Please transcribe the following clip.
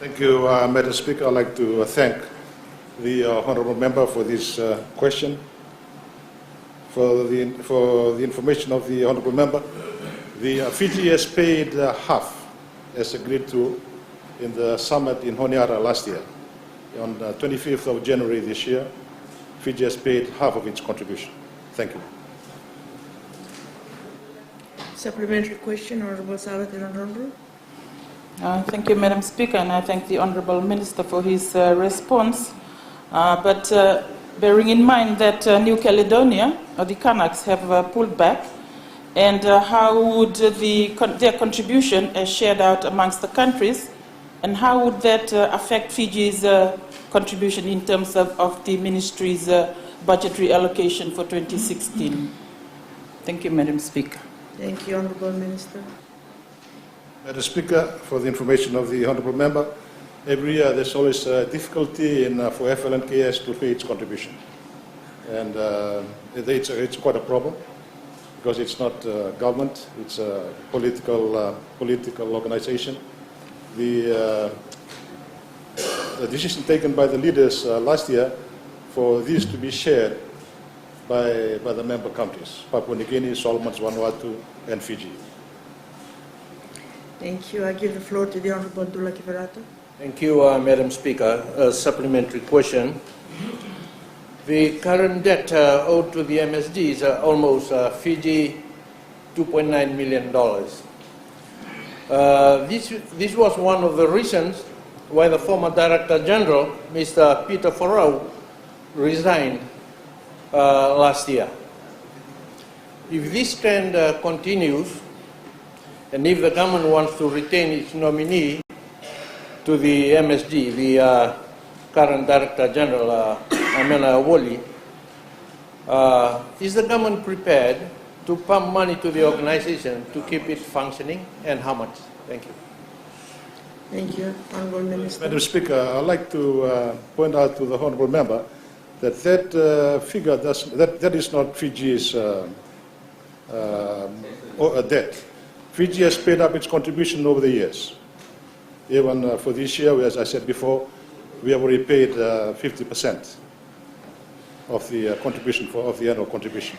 Thank you, Madam Speaker. I'd like to thank the honourable member for this question. For the information of the honourable member, the Fiji has paid half, as agreed to in the summit in Honiara last year. On the 25th of January this year, Fiji has paid half of its contribution. Thank you. Supplementary question, Honourable Sabat and Honourable. Thank you, Madam Speaker, and I thank the Honourable Minister for his response. But bearing in mind that New Caledonia, or the Kanaks, have pulled back, and how would their contribution as shared out amongst the countries, and how would that affect Fiji's contribution in terms of the Ministry's budgetary allocation for 2016? Thank you, Madam Speaker. Thank you, Honourable Minister. Madam Speaker, for the information of the honourable member, every year there's always difficulty for FLNKS to pay its contribution. And it's quite a problem because it's not government, it's a political organization. The decision taken by the leaders last year for this to be shared by the member countries, Papua New Guinea, Solomons, Vanuatu, and Fiji. Thank you. I give the floor to the Honourable Abdullah Kivirata. Thank you, Madam Speaker. A supplementary question. The current debt owed to the MSD is almost Fiji $2.9 million. This was one of the reasons why the former Director General, Mr. Peter Farau, resigned last year. If this trend continues, and if the government wants to retain its nominee to the MSD, the current Director General, Amena Awoli, is the government prepared to pump money to the organization to keep it functioning, and how much? Thank you. Thank you, Honourable Minister. Madam Speaker, I'd like to point out to the honourable member that that figure that is not Fiji's debt. Fiji has paid up its contribution over the years. Even for this year, as I said before, we have already paid 50% of the contribution of the annual contribution.